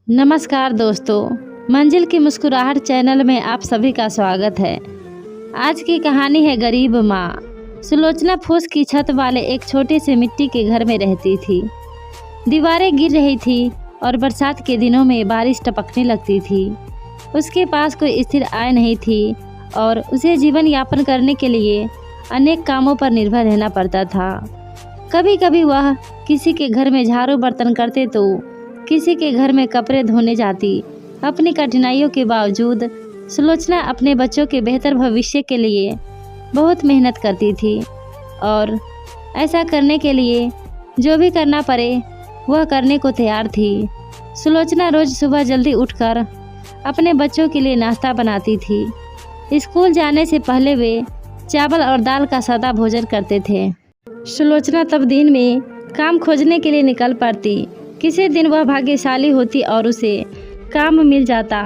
नमस्कार दोस्तों, मंजिल की मुस्कुराहट चैनल में आप सभी का स्वागत है। आज की कहानी है गरीब माँ। सुलोचना फूस की छत वाले एक छोटे से मिट्टी के घर में रहती थी। दीवारें गिर रही थी और बरसात के दिनों में बारिश टपकने लगती थी। उसके पास कोई स्थिर आय नहीं थी और उसे जीवन यापन करने के लिए अनेक कामों पर निर्भर रहना पड़ता था। कभी कभी वह किसी के घर में झाड़ू बर्तन करते तो किसी के घर में कपड़े धोने जाती। अपनी कठिनाइयों के बावजूद सुलोचना अपने बच्चों के बेहतर भविष्य के लिए बहुत मेहनत करती थी और ऐसा करने के लिए जो भी करना पड़े वह करने को तैयार थी। सुलोचना रोज़ सुबह जल्दी उठकर अपने बच्चों के लिए नाश्ता बनाती थी। स्कूल जाने से पहले वे चावल और दाल का सादा भोजन करते थे। सुलोचना तब दिन में काम खोजने के लिए निकल पड़ती। किसी दिन वह भाग्यशाली होती और उसे काम मिल जाता,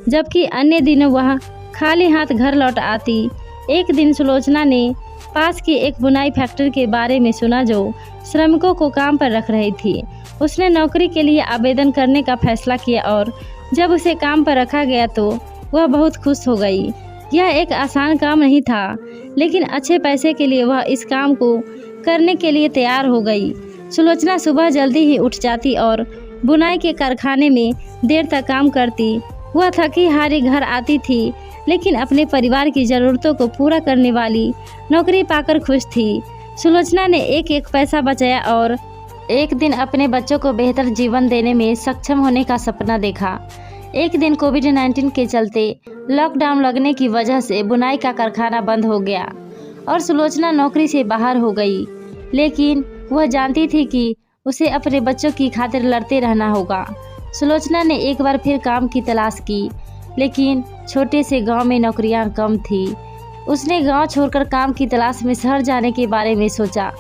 जबकि अन्य दिनों वह खाली हाथ घर लौट आती। एक दिन सुलोचना ने पास की एक बुनाई फैक्ट्री के बारे में सुना जो श्रमिकों को काम पर रख रही थी। उसने नौकरी के लिए आवेदन करने का फैसला किया और जब उसे काम पर रखा गया तो वह बहुत खुश हो गई। यह एक आसान काम नहीं था, लेकिन अच्छे पैसे के लिए वह इस काम को करने के लिए तैयार हो गई। सुलोचना सुबह जल्दी ही उठ जाती और बुनाई के कारखाने में देर तक काम करती। वह थकी हारी घर आती थी, लेकिन अपने परिवार की ज़रूरतों को पूरा करने वाली नौकरी पाकर खुश थी। सुलोचना ने एक एक पैसा बचाया और एक दिन अपने बच्चों को बेहतर जीवन देने में सक्षम होने का सपना देखा। एक दिन कोविड-19 के चलते लॉकडाउन लगने की वजह से बुनाई का कारखाना बंद हो गया और सुलोचना नौकरी से बाहर हो गई। लेकिन वह जानती थी कि उसे अपने बच्चों की खातिर लड़ते रहना होगा। सुलोचना ने एक बार फिर काम की तलाश की, लेकिन छोटे से गांव में नौकरियां कम थी। उसने गांव छोड़कर काम की तलाश में शहर जाने के बारे में सोचा।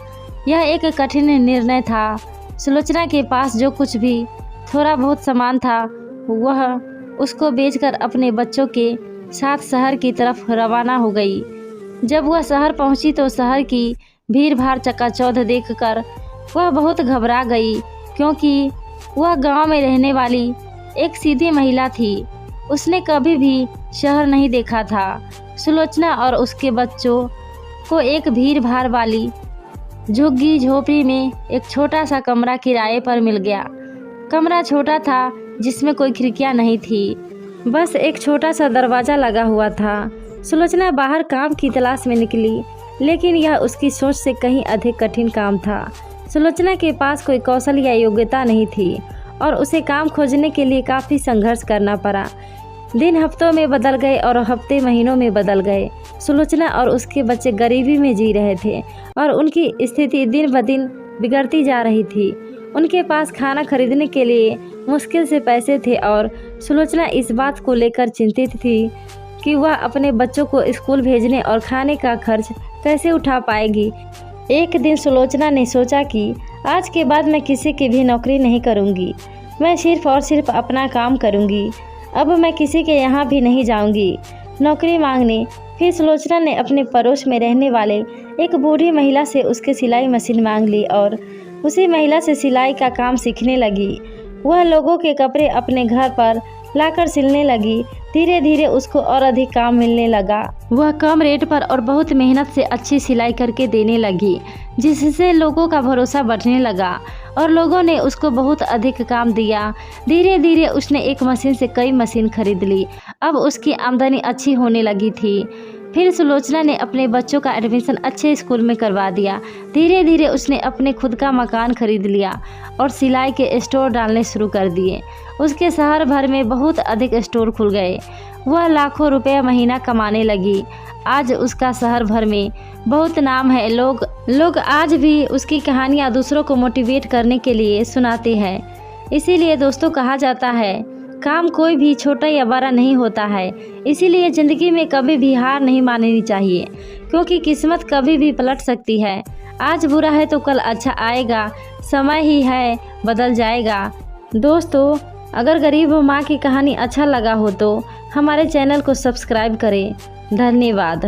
यह एक कठिन निर्णय था। सुलोचना के पास जो कुछ भी थोड़ा बहुत सामान था वह उसको बेचकर अपने बच्चों के साथ शहर की तरफ रवाना हो गई। जब वह शहर पहुंची तो शहर की भीड़ भाड़ चकाचौंध देखकर वह बहुत घबरा गई, क्योंकि वह गांव में रहने वाली एक सीधी महिला थी। उसने कभी भी शहर नहीं देखा था। सुलोचना और उसके बच्चों को एक भीड़ भाड़ वाली झुग्गी झोपड़ी में एक छोटा सा कमरा किराए पर मिल गया। कमरा छोटा था, जिसमें कोई खिड़कियां नहीं थी, बस एक छोटा सा दरवाज़ा लगा हुआ था। सुलोचना बाहर काम की तलाश में निकली, लेकिन यह उसकी सोच से कहीं अधिक कठिन काम था। सुलोचना के पास कोई कौशल या योग्यता नहीं थी और उसे काम खोजने के लिए काफ़ी संघर्ष करना पड़ा। दिन हफ्तों में बदल गए और हफ्ते महीनों में बदल गए। सुलोचना और उसके बच्चे गरीबी में जी रहे थे और उनकी स्थिति दिन ब दिन बिगड़ती जा रही थी। उनके पास खाना खरीदने के लिए मुश्किल से पैसे थे और सुलोचना इस बात को लेकर चिंतित थी कि वह अपने बच्चों को स्कूल भेजने और खाने का खर्च कैसे उठा पाएगी। एक दिन सुलोचना ने सोचा कि आज के बाद मैं किसी की भी नौकरी नहीं करूंगी। मैं सिर्फ और सिर्फ अपना काम करूंगी। अब मैं किसी के यहाँ भी नहीं जाऊंगी नौकरी मांगने। फिर सुलोचना ने अपने पड़ोस में रहने वाले एक बूढ़ी महिला से उसकी सिलाई मशीन मांग ली और उसी महिला से सिलाई का काम सीखने लगी। वह लोगों के कपड़े अपने घर पर लाकर सिलने लगी। धीरे धीरे उसको और अधिक काम मिलने लगा। वह कम रेट पर और बहुत मेहनत से अच्छी सिलाई करके देने लगी, जिससे लोगों का भरोसा बढ़ने लगा और लोगों ने उसको बहुत अधिक काम दिया। धीरे धीरे उसने एक मशीन से कई मशीन खरीद ली। अब उसकी आमदनी अच्छी होने लगी थी। फिर सुलोचना ने अपने बच्चों का एडमिशन अच्छे स्कूल में करवा दिया। धीरे धीरे उसने अपने खुद का मकान खरीद लिया और सिलाई के स्टोर डालने शुरू कर दिए। उसके शहर भर में बहुत अधिक स्टोर खुल गए। वह लाखों रुपए महीना कमाने लगी। आज उसका शहर भर में बहुत नाम है। लोग आज भी उसकी कहानियाँ दूसरों को मोटिवेट करने के लिए सुनाते हैं। इसीलिए दोस्तों कहा जाता है, काम कोई भी छोटा या बड़ा नहीं होता है। इसीलिए ज़िंदगी में कभी भी हार नहीं माननी चाहिए, क्योंकि किस्मत कभी भी पलट सकती है। आज बुरा है तो कल अच्छा आएगा। समय ही है, बदल जाएगा। दोस्तों, अगर गरीब माँ की कहानी अच्छा लगा हो तो हमारे चैनल को सब्सक्राइब करें। धन्यवाद।